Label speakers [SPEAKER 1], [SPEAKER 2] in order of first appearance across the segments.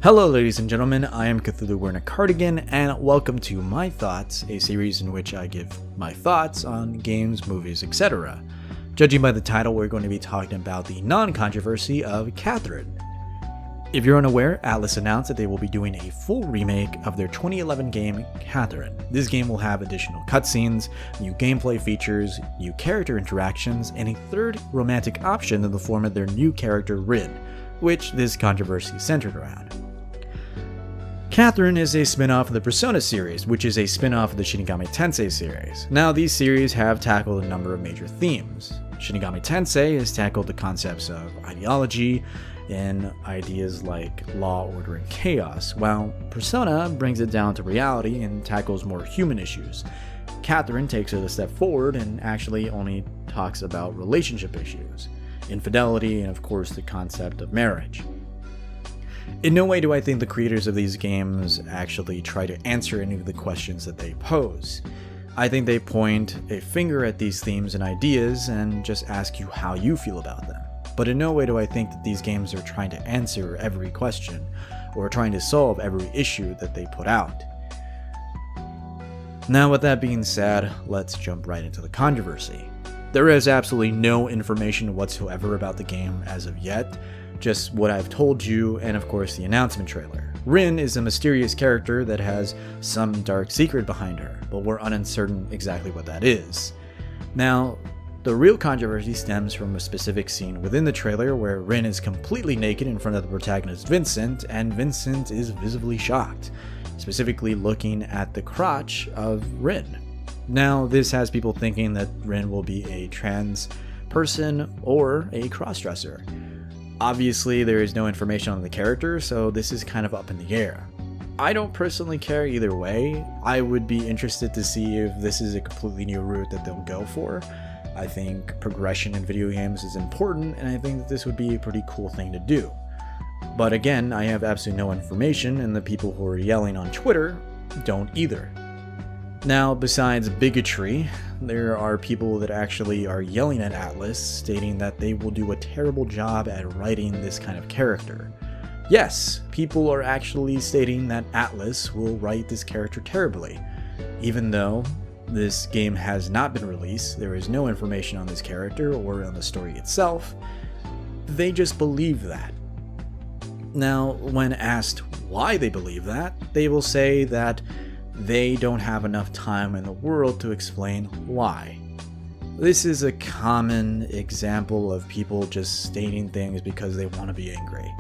[SPEAKER 1] Hello ladies and gentlemen, I am Cthulhu wearing a cardigan, and welcome to My Thoughts, a series in which I give my thoughts on games, movies, etc. Judging by the title, we're going to be talking about the non-controversy of Catherine. If you're unaware, Atlas announced that they will be doing a full remake of their 2011 game, Catherine. This game will have additional cutscenes, new gameplay features, new character interactions, and a third romantic option in the form of their new character, Rin, which this controversy centered around. Catherine is a spin-off of the Persona series, which is a spin-off of the Shinigami Tensei series. Now, these series have tackled a number of major themes. Shinigami Tensei has tackled the concepts of ideology and ideas like law, order, and chaos, while Persona brings it down to reality and tackles more human issues. Catherine takes it a step forward and actually only talks about relationship issues, infidelity, and of course the concept of marriage. In no way do I think the creators of these games actually try to answer any of the questions that they pose. I think they point a finger at these themes and ideas and just ask you how you feel about them. But in no way do I think that these games are trying to answer every question or trying to solve every issue that they put out. Now, with that being said, let's jump right into the controversy. There is absolutely no information whatsoever about the game as of yet, just what I've told you and of course the announcement trailer. Rin is a mysterious character that has some dark secret behind her, but we're uncertain exactly what that is. Now, the real controversy stems from a specific scene within the trailer where Rin is completely naked in front of the protagonist Vincent, and Vincent is visibly shocked, specifically looking at the crotch of Rin. Now, this has people thinking that Rin will be a trans person or a crossdresser. Obviously, there is no information on the character, so this is kind of up in the air. I don't personally care either way. I would be interested to see if this is a completely new route that they'll go for. I think progression in video games is important, and I think that this would be a pretty cool thing to do. But again, I have absolutely no information, and the people who are yelling on Twitter don't either. Now, besides bigotry, there are people that actually are yelling at Atlas, stating that they will do a terrible job at writing this kind of character. Yes, people are actually stating that Atlas will write this character terribly. Even though this game has not been released, there is no information on this character or on the story itself, they just believe that. Now, when asked why they believe that, they will say that they don't have enough time in the world to explain why. This is a common example of people just stating things because they want to be angry.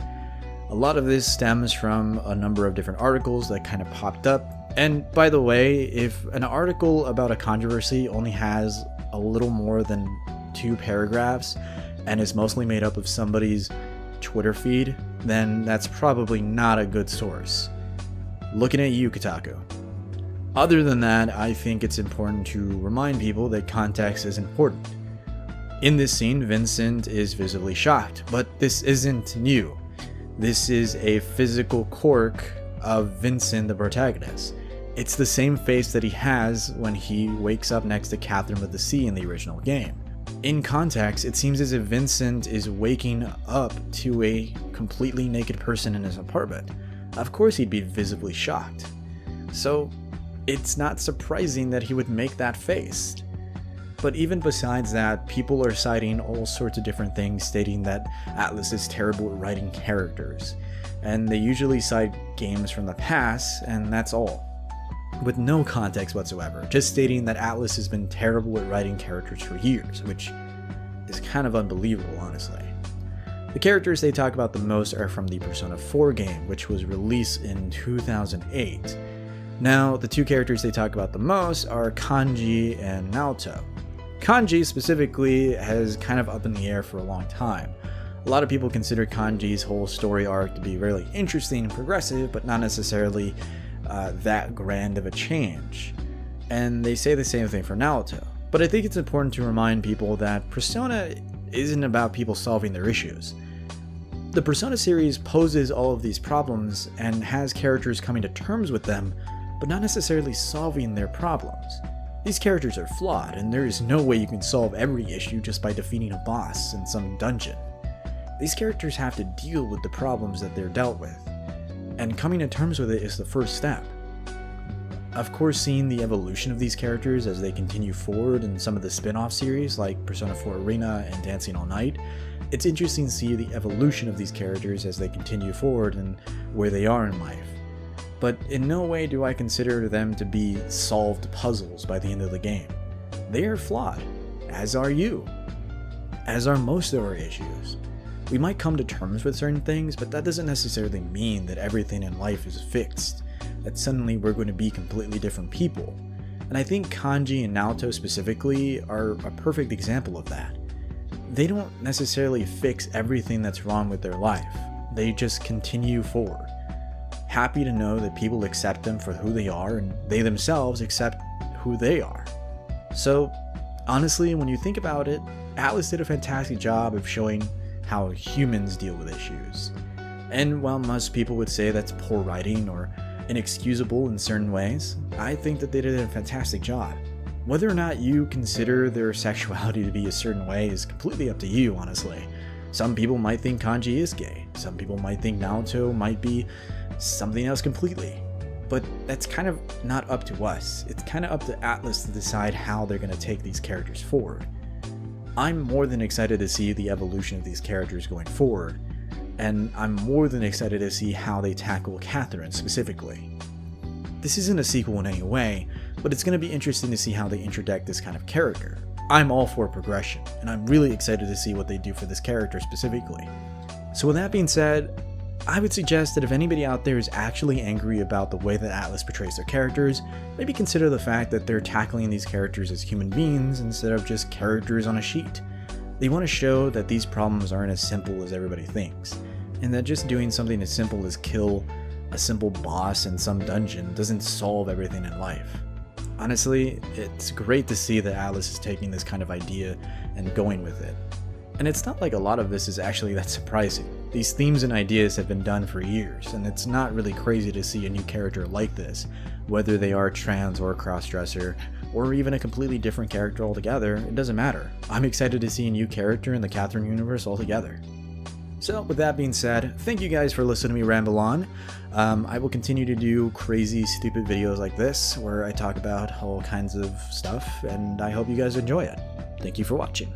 [SPEAKER 1] A lot of this stems from a number of different articles that kind of popped up. And by the way, if an article about a controversy only has a little more than 2 paragraphs and is mostly made up of somebody's Twitter feed, then that's probably not a good source. Looking at you, Kotaku. Other than that, I think it's important to remind people that context is important. In this scene, Vincent is visibly shocked, but this isn't new. This is a physical quirk of Vincent, the protagonist. It's the same face that he has when he wakes up next to Catherine with the C in the original game. In context, it seems as if Vincent is waking up to a completely naked person in his apartment. Of course he'd be visibly shocked. So, it's not surprising that he would make that face. But even besides that, people are citing all sorts of different things, stating that Atlas is terrible at writing characters. And they usually cite games from the past, and that's all. With no context whatsoever, just stating that Atlas has been terrible at writing characters for years, which is kind of unbelievable, honestly. The characters they talk about the most are from the Persona 4 game, which was released in 2008. Now, the 2 characters they talk about the most are Kanji and Naoto. Kanji specifically has kind of up in the air for a long time. A lot of people consider Kanji's whole story arc to be really interesting and progressive, but not necessarily that grand of a change. And they say the same thing for Naoto. But I think it's important to remind people that Persona isn't about people solving their issues. The Persona series poses all of these problems and has characters coming to terms with them, but not necessarily solving their problems. These characters are flawed, and there is no way you can solve every issue just by defeating a boss in some dungeon. These characters have to deal with the problems that they're dealt with. and coming to terms with it is the first step. Of course, seeing the evolution of these characters as they continue forward in some of the spin-off series like Persona 4 Arena and Dancing All Night, it's interesting to see the evolution of these characters as they continue forward and where they are in life. But in no way do I consider them to be solved puzzles by the end of the game. They are flawed, as are you, as are most of our issues. We might come to terms with certain things, but that doesn't necessarily mean that everything in life is fixed, that suddenly we're going to be completely different people. And I think Kanji and Naoto specifically are a perfect example of that. They don't necessarily fix everything that's wrong with their life, they just continue forward, happy to know that people accept them for who they are and they themselves accept who they are. So honestly, when you think about it, Atlas did a fantastic job of showing how humans deal with issues. And while most people would say that's poor writing or inexcusable in certain ways, I think that they did a fantastic job. Whether or not you consider their sexuality to be a certain way is completely up to you, honestly. Some people might think Kanji is gay, some people might think Naoto might be something else completely. But that's kind of not up to us. It's kind of up to Atlas to decide how they're going to take these characters forward. I'm more than excited to see the evolution of these characters going forward, and I'm more than excited to see how they tackle Catherine specifically. This isn't a sequel in any way, but it's going to be interesting to see how they introduce this kind of character. I'm all for progression, and I'm really excited to see what they do for this character specifically. So with that being said, I would suggest that if anybody out there is actually angry about the way that Atlas portrays their characters, maybe consider the fact that they're tackling these characters as human beings instead of just characters on a sheet. They want to show that these problems aren't as simple as everybody thinks, and that just doing something as simple as kill a simple boss in some dungeon doesn't solve everything in life. Honestly, it's great to see that Atlas is taking this kind of idea and going with it. And it's not like a lot of this is actually that surprising. These themes and ideas have been done for years, and it's not really crazy to see a new character like this, whether they are trans or a crossdresser, or even a completely different character altogether, it doesn't matter. I'm excited to see a new character in the Catherine universe altogether. So with that being said, thank you guys for listening to me ramble on. I will continue to do crazy, stupid videos like this, where I talk about all kinds of stuff, and I hope you guys enjoy it. Thank you for watching.